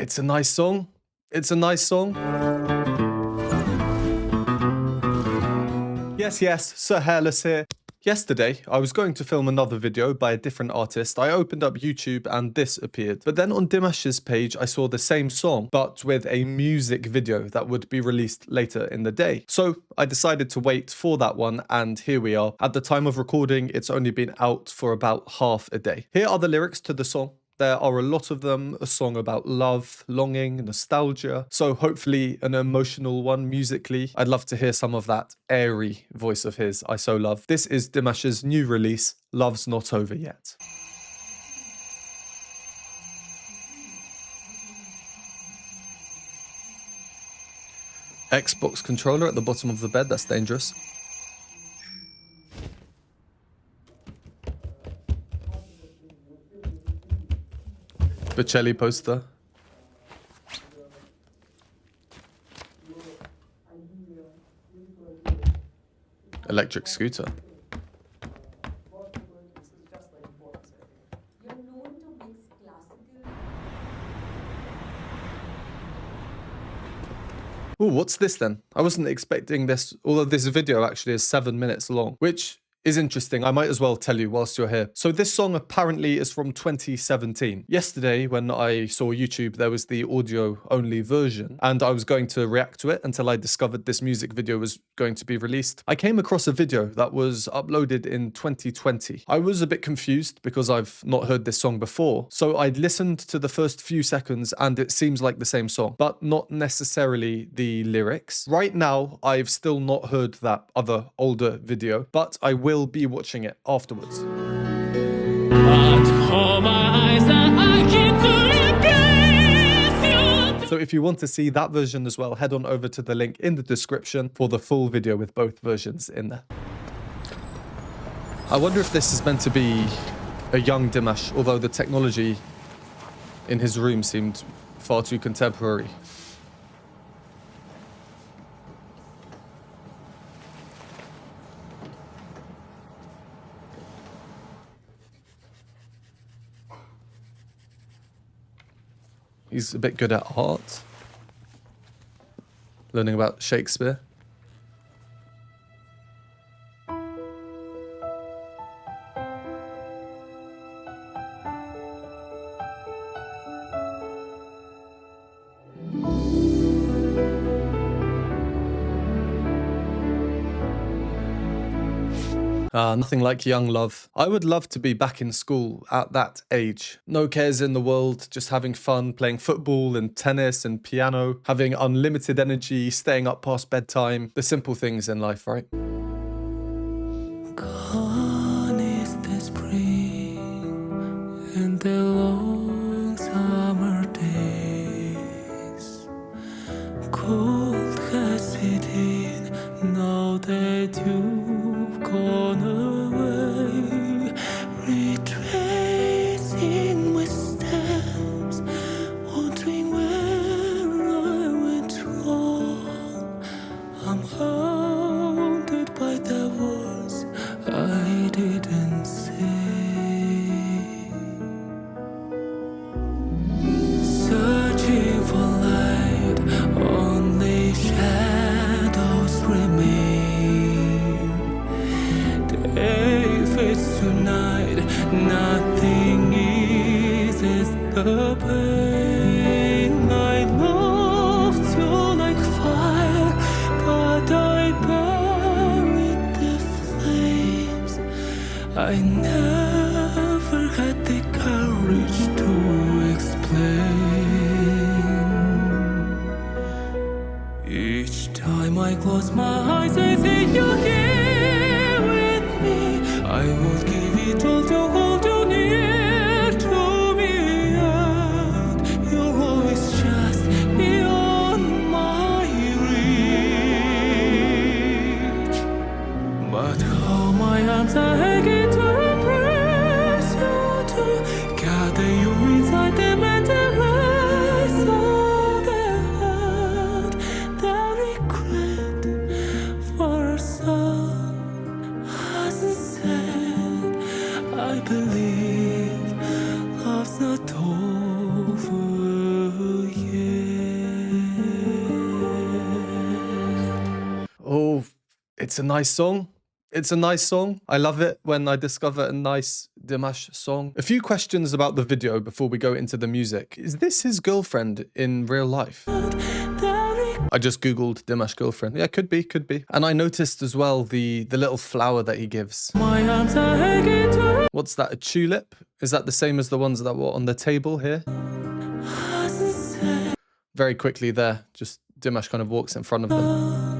It's a nice song. It's a nice song. Yes, Sir Hairless here. Yesterday, I was going to film another video by a different artist. I opened up YouTube and this appeared. But then on Dimash's page, I saw the same song, but with a music video that would be released later in the day. So I decided to wait for that one, and here we are. At the time of recording, it's only been out for about half a day. Here are the lyrics to the song. There are a lot of them, a song about love, longing, nostalgia. So hopefully an emotional one musically. I'd love to hear some of that airy voice of his I so love. This is Dimash's new release, Love's Not Over Yet. Xbox controller at the bottom of the bed, that's dangerous. Bocelli poster. Electric scooter. Ooh, what's this then? I wasn't expecting this, although this video actually is 7 minutes long, which is interesting. I might as well tell you whilst you're here. So this song apparently is from 2017. Yesterday, when I saw YouTube, there was the audio only version, and I was going to react to it until I discovered this music video was going to be released. I came across a video that was uploaded in 2020. I was a bit confused because I've not heard this song before. So I'd listened to the first few seconds and it seems like the same song, but not necessarily the lyrics. Right now, I've still not heard that other older video, but I will be watching it afterwards. So if you want to see that version as well, head on over to the link in the description for the full video with both versions in there. I wonder if this is meant to be a young Dimash, although the technology in his room seemed far too contemporary. He's a bit good at art. Learning about Shakespeare. Nothing like young love. I would love to be back in school at that age. No cares in the world, just having fun, playing football and tennis and piano, having unlimited energy, staying up past bedtime. The simple things in life, right? Gone is the spring and the long summer days. Cold has set in now that you've gone away, retracing my steps, wondering where I went wrong. I'm haunted by the words I didn't say, searching for light, only shadows remain. Day fades tonight, nothing eases the pain. I loved you like fire, but I buried the flames. I never had the courage to explain. Each time I close my eyes, I see you here with me. I would give it all to hold you near to me, and you're always just beyond my reach. But how my arms are aching to embrace you, to gather you inside them and erase all the hurt, the regret for a soul hasn't said. I believe love's not over yet. Oh, it's a nice song. It's a nice song. I love it when I discover a nice Dimash song. A few questions about the video before we go into the music. Is this his girlfriend in real life? I just googled Dimash girlfriend. Yeah, could be, could be. And I noticed as well the little flower that he gives. What's that, a tulip? Is that the same as the ones that were on the table here? Very quickly there, just Dimash kind of walks in front of them.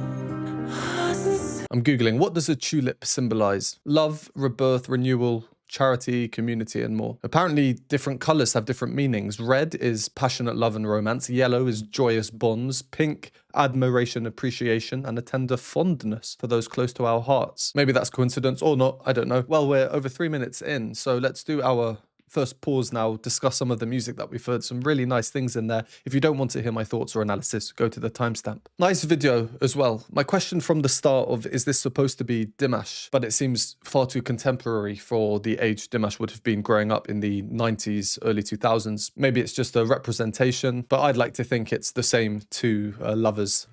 I'm Googling, what does a tulip symbolize? Love, rebirth, renewal, charity, community, and more. Apparently, different colors have different meanings. Red is passionate love and romance. Yellow is joyous bonds. Pink, admiration, appreciation, and a tender fondness for those close to our hearts. Maybe that's coincidence or not, I don't know. Well, we're over 3 minutes in, so let's do our first pause now, discuss some of the music that we've heard. Some really nice things in there. If you don't want to hear my thoughts or analysis, go to the timestamp. Nice video as well. My question from the start of, is this supposed to be Dimash? But it seems far too contemporary for the age Dimash would have been growing up in the 90s, early 2000s. Maybe it's just a representation, but I'd like to think it's the same to Lovers.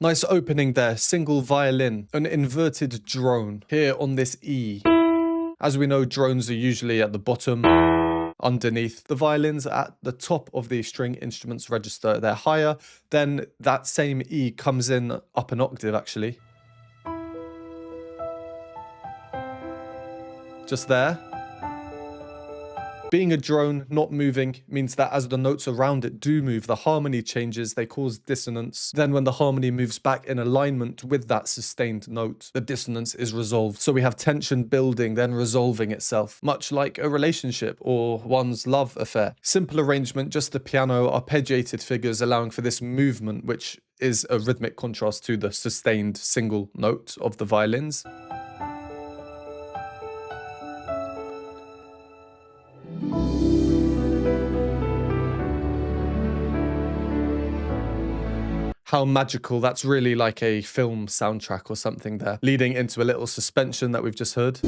Nice opening there, single violin, an inverted drone here on this E. As we know, drones are usually at the bottom, underneath. The violins are at the top of the string instruments register. They're higher, then that same E comes in up an octave actually. Just there. Being a drone, not moving, means that as the notes around it do move, the harmony changes, they cause dissonance. Then when the harmony moves back in alignment with that sustained note, the dissonance is resolved. So we have tension building, then resolving itself, much like a relationship or one's love affair. Simple arrangement, just the piano, arpeggiated figures allowing for this movement, which is a rhythmic contrast to the sustained single note of the violins. How magical, that's really like a film soundtrack or something there, leading into a little suspension that we've just heard.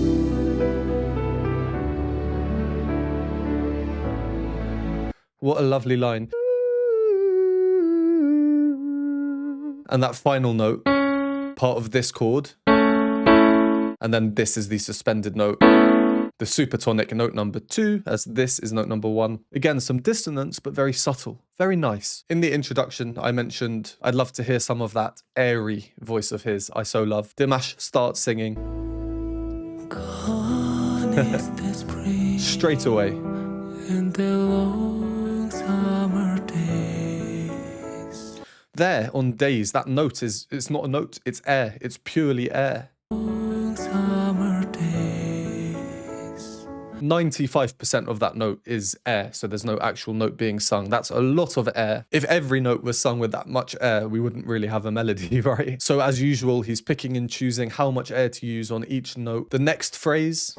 What a lovely line. And that final note, part of this chord, and then this is the suspended note. The supertonic note number 2, as this is note number 1. Again, some dissonance, but very subtle, very nice. In the introduction, I mentioned I'd love to hear some of that airy voice of his, I so love. Dimash starts singing. Straight away. In the long summer days. There, on days, that note it's not a note, it's air. It's purely air. Long summer days. 95% of that note is air, so there's no actual note being sung. That's a lot of air. If every note was sung with that much air, we wouldn't really have a melody, right? So as usual, he's picking and choosing how much air to use on each note. The next phrase,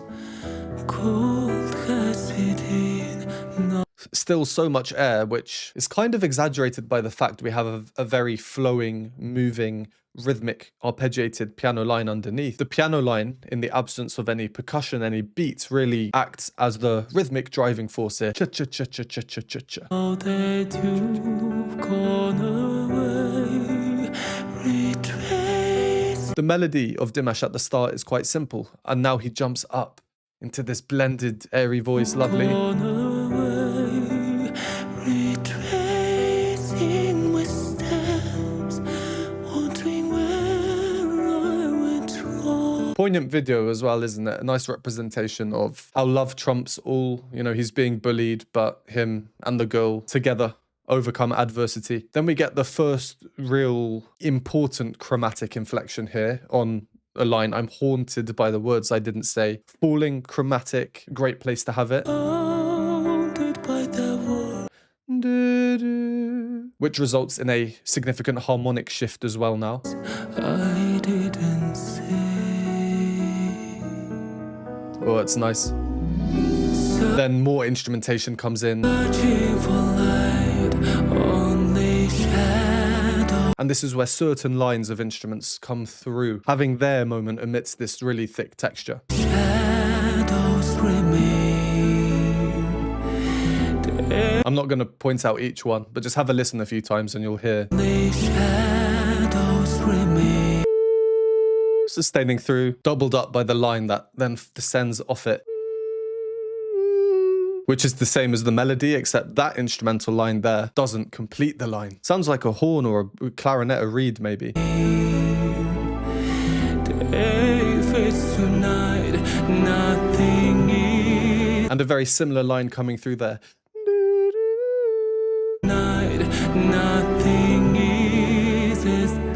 still so much air, which is kind of exaggerated by the fact we have a very flowing, moving, rhythmic, arpeggiated piano line underneath. The piano line, in the absence of any percussion, any beat, really acts as the rhythmic driving force here. Cha-cha-cha-cha-cha-cha-cha-cha. Now that you've gone away, retrace. The melody of Dimash at the start is quite simple, and now he jumps up into this blended, airy voice, lovely. Gone away, retracing my steps, wondering where I went wrong. Poignant video as well, isn't it? A nice representation of how love trumps all. You know, he's being bullied, but him and the girl together overcome adversity. Then we get the first real important chromatic inflection here on a line, I'm haunted by the words I didn't say. Falling chromatic, great place to have it. Haunted by the word. Which results in a significant harmonic shift as well now. I didn't say. Oh, it's nice. Then more instrumentation comes in. Searching for light, only shadow. And this is where certain lines of instruments come through, having their moment amidst this really thick texture. Shadows remain. I'm not going to point out each one, but just have a listen a few times and you'll hear. Shadows remain. Sustaining through, doubled up by the line that then descends off it, which is the same as the melody, except that instrumental line there doesn't complete the line. Sounds like a horn or a clarinet, a reed maybe. Tonight, nothing is. And a very similar line coming through there. Nothing is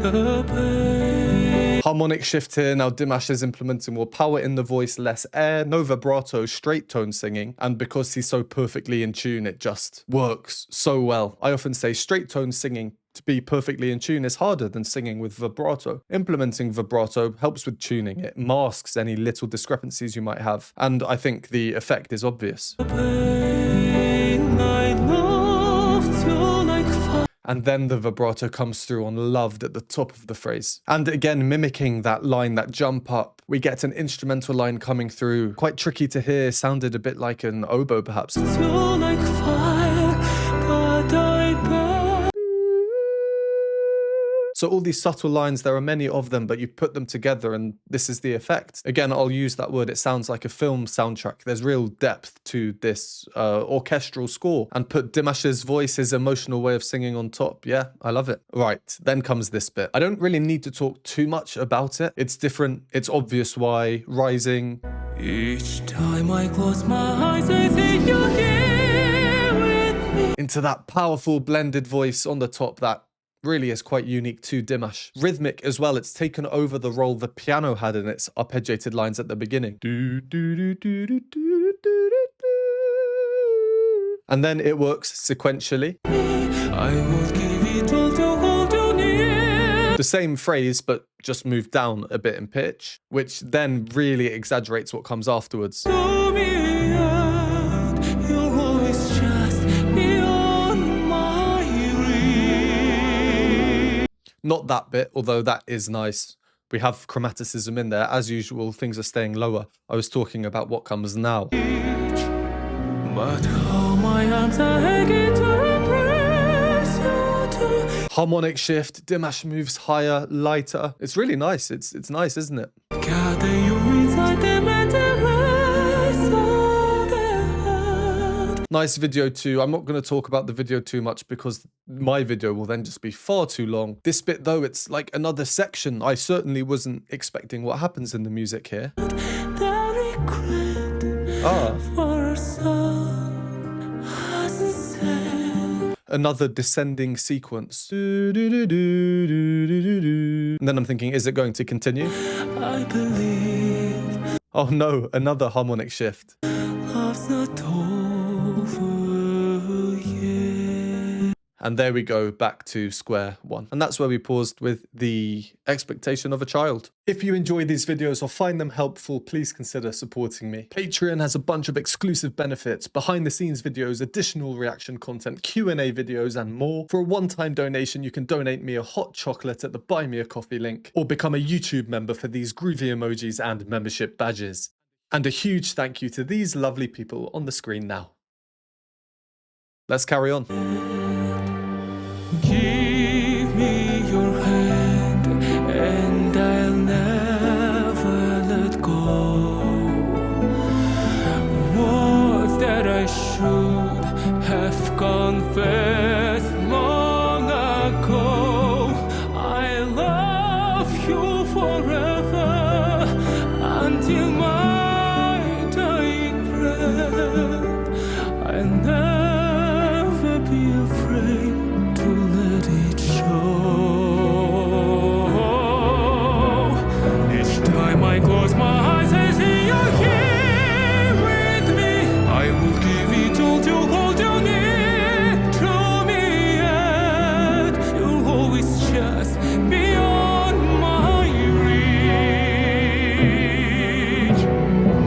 the pain. Harmonic shift here. Now Dimash is implementing more power in the voice, less air, no vibrato, straight tone singing. And because he's so perfectly in tune, it just works so well. I often say straight tone singing to be perfectly in tune is harder than singing with vibrato. Implementing vibrato helps with tuning. It masks any little discrepancies you might have. And I think the effect is obvious. And then the vibrato comes through on loved at the top of the phrase. And again, mimicking that line, that jump up, we get an instrumental line coming through. Quite tricky to hear, sounded a bit like an oboe perhaps. Like fire, but I burn. So all these subtle lines, there are many of them, but you put them together and this is the effect. Again, I'll use that word. It sounds like a film soundtrack. There's real depth to this orchestral score. And put Dimash's voice, his emotional way of singing on top. Yeah, I love it. Right, then comes this bit. I don't really need to talk too much about it. It's different. It's obvious why. Rising. Each time I close my eyes, I think you're here with me. Into that powerful blended voice on the top that really is quite unique to Dimash. Rhythmic as well, it's taken over the role the piano had in its arpeggiated lines at the beginning. And then it works sequentially. I will give it all to hold you near. The same phrase, but just moved down a bit in pitch, which then really exaggerates what comes afterwards. Show me out, you're always just beyond my reach. Not that bit, although that is nice. We have chromaticism in there. As usual, things are staying lower. I was talking about what comes now. But how my arms are aching to embrace you too. Harmonic shift, Dimash moves higher, lighter. It's really nice. It's nice, isn't it? Gather you inside them and erase all their hurt. Nice video too. I'm not going to talk about the video too much because my video will then just be far too long. This bit though, it's like another section. I certainly wasn't expecting what happens in the music here. The regret for a son hasn't said. Another descending sequence. And then I'm thinking, is it going to continue? I believe Oh no, another harmonic shift. love's not over yet. And there we go, back to square one. And that's where we paused with the expectation of a child. If you enjoy these videos or find them helpful, please consider supporting me. Patreon has a bunch of exclusive benefits, behind the scenes videos, additional reaction content, Q&A videos, and more. For a one-time donation, you can donate me a hot chocolate at the Buy Me a Coffee link, or become a YouTube member for these groovy emojis and membership badges. And a huge thank you to these lovely people on the screen now. Let's carry on. Give me your hand and I'll never let go. Words that I should have confessed long ago. I love you forever until my dying breath. I'll never be afraid to let it show. Each time I close my eyes, I see you're here with me. I will give it all to hold you near to me, yet you're always just beyond my reach.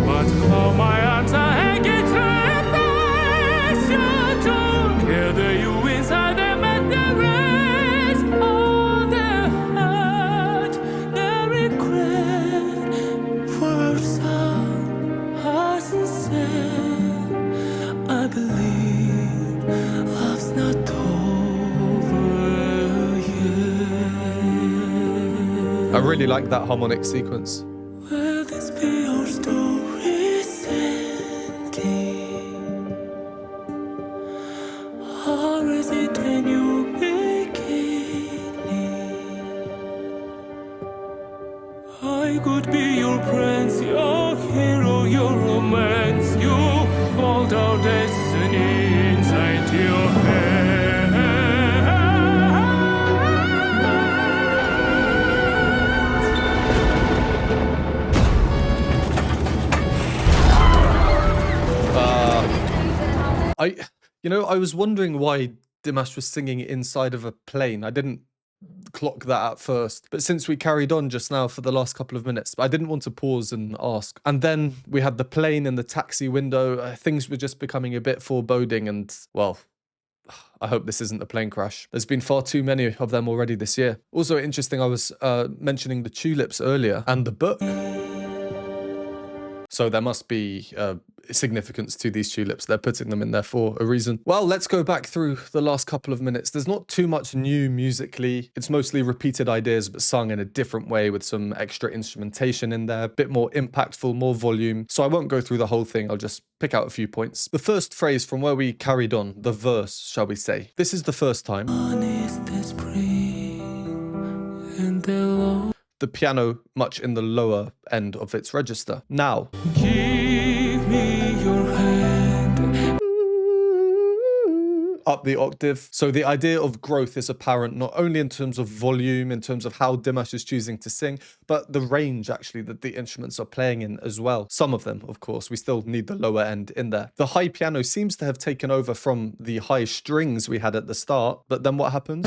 But how my arms are hanging to embrace you, together you will. I really like that harmonic sequence. Will this be our story's ending? Or is it a new beginning? I could be your prince, your hero, your romance. You hold our destiny inside your head. I was wondering why Dimash was singing inside of a plane. I didn't clock that at first, but since we carried on just now for the last couple of minutes, I didn't want to pause and ask. And then we had the plane in the taxi window. Things were just becoming a bit foreboding, and well, I hope this isn't a plane crash. There's been far too many of them already this year. Also interesting, I was mentioning the tulips earlier and the book. So there must be significance to these tulips. They're putting them in there for a reason. Well, let's go back through the last couple of minutes. There's not too much new musically. It's mostly repeated ideas, but sung in a different way with some extra instrumentation in there, a bit more impactful, more volume. So I won't go through the whole thing. I'll just pick out a few points. The first phrase from where we carried on, the verse, shall we say. This is the first time. The piano much in the lower end of its register. Now. Give me your hand. Up the octave. So the idea of growth is apparent not only in terms of volume, in terms of how Dimash is choosing to sing, but the range actually that the instruments are playing in as well. Some of them, of course, we still need the lower end in there. The high piano seems to have taken over from the high strings we had at the start, but then what happens?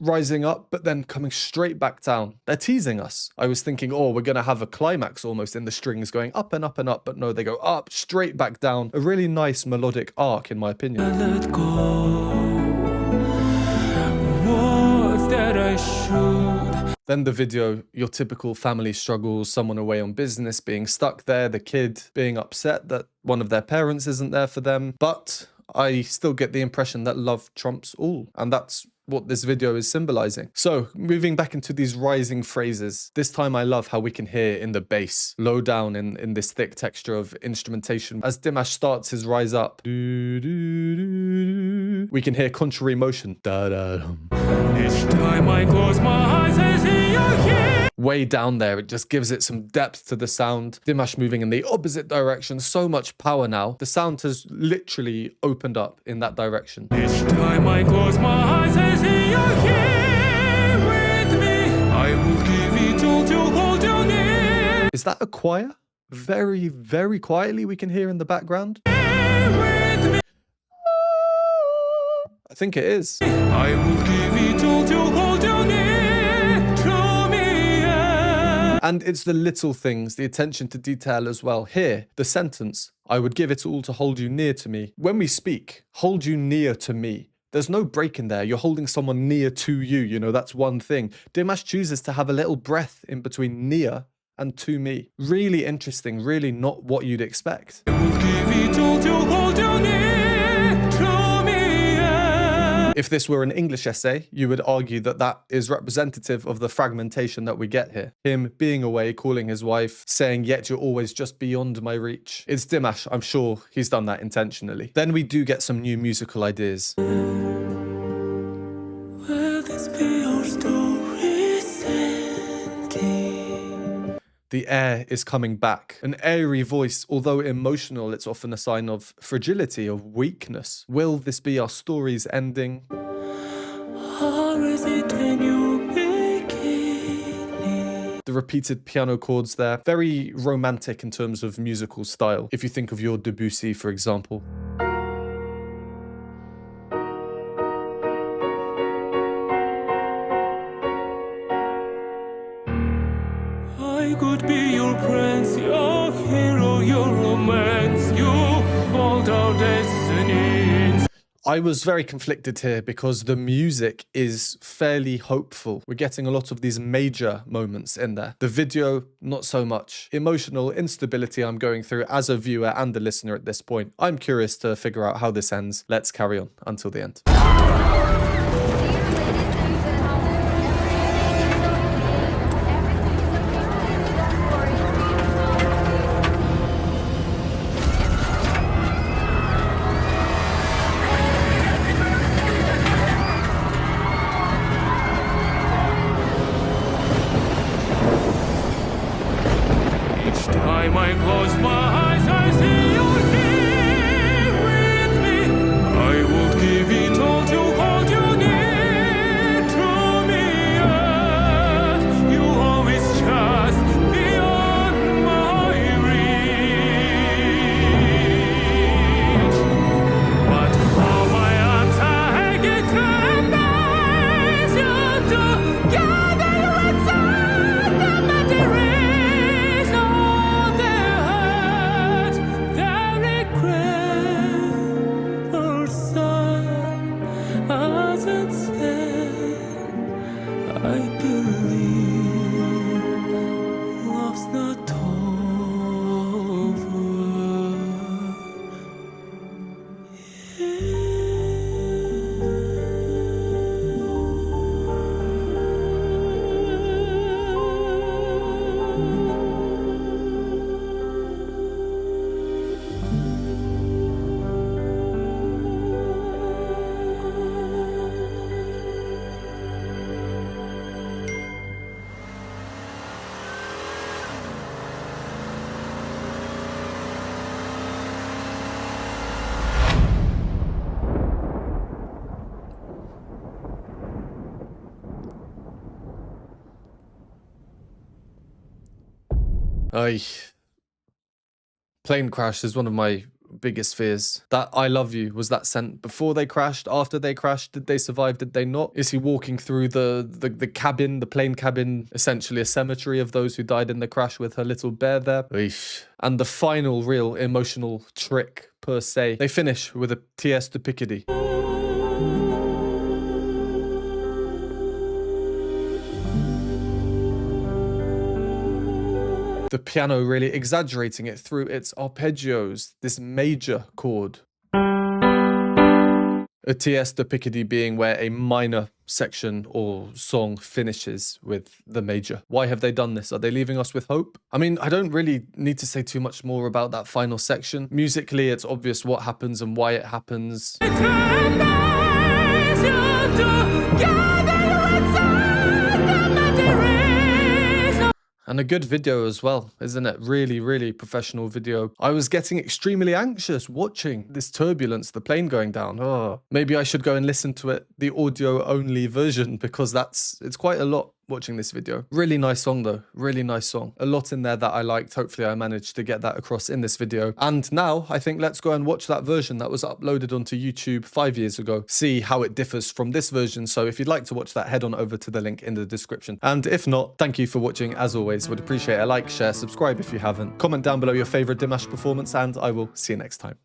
Rising up, but then coming straight back down. They're teasing us. I was thinking, oh, we're going to have a climax almost in the strings going up and up and up, but no, they go up, straight back down. A really nice melodic arc, in my opinion. Let go. Words that I should. Then the video, your typical family struggles, someone away on business, being stuck there, the kid being upset that one of their parents isn't there for them. But I still get the impression that love trumps all, and that's what this video is symbolizing. So moving back into these rising phrases, this time I love how we can hear in the bass, low down in this thick texture of instrumentation. As Dimash starts his rise up, we can hear contrary motion. Each time I close my eyes, I see you here. Way down there, it just gives it some depth to the sound. Dimash moving in the opposite direction, so much power now. The sound has literally opened up in that direction. Each time I close my eyes, I see you here with me. I will give it all to hold you near. Is that a choir? Very, very quietly we can hear in the background. With me. I think it is. I will give it all to hold you near. And it's the little things, the attention to detail as well. Here, the sentence, I would give it all to hold you near to me. When we speak, hold you near to me. There's no break in there. You're holding someone near to you. You know, that's one thing. Dimash chooses to have a little breath in between near and to me. Really interesting, really not what you'd expect. I will give it all to hold you near to me. If this were an English essay, you would argue that that is representative of the fragmentation that we get here. Him being away, calling his wife, saying, yet you're always just beyond my reach. It's Dimash, I'm sure he's done that intentionally. Then we do get some new musical ideas. Will this be our story's ending? The air is coming back. An airy voice, although emotional, it's often a sign of fragility, of weakness. Will this be our story's ending? Or is it a new beginning? The repeated piano chords there, very romantic in terms of musical style. If you think of your Debussy, for example. I could be your prince, your hero, your romance. You hold our destinies. I was very conflicted here because the music is fairly hopeful. We're getting a lot of these major moments in there. The video, not so much. Emotional instability I'm going through as a viewer and a listener at this point. I'm curious to figure out how this ends. Let's carry on until the end. Dear ladies Ay. Plane crash is one of my biggest fears. That I love you, was that sent before they crashed, after they crashed? Did they survive, did they not? Is he walking through the cabin, the plane cabin, essentially a cemetery of those who died in the crash with her little bear there? Eesh. And the final real emotional trick per se, they finish with a T.S. de Picardy. The piano really exaggerating it through its arpeggios, this major chord. A T.S. de Picardy being where a minor section or song finishes with the major. Why have they done this? Are they leaving us with hope? I mean, I don't really need to say too much more about that final section. Musically, it's obvious what happens and why it happens. And a good video as well, isn't it? Really, really professional video. I was getting extremely anxious watching this turbulence, the plane going down. Oh, maybe I should go and listen to it, the audio only version, because it's quite a lot watching this video. Really nice song though, really nice song. A lot in there that I liked. Hopefully I managed to get that across in this video. And now I think let's go and watch that version that was uploaded onto YouTube 5 years ago. See how it differs from this version. So if you'd like to watch that, head on over to the link in the description. And if not, thank you for watching as always. Would appreciate a like, share, subscribe if you haven't. Comment down below your favorite Dimash performance and I will see you next time.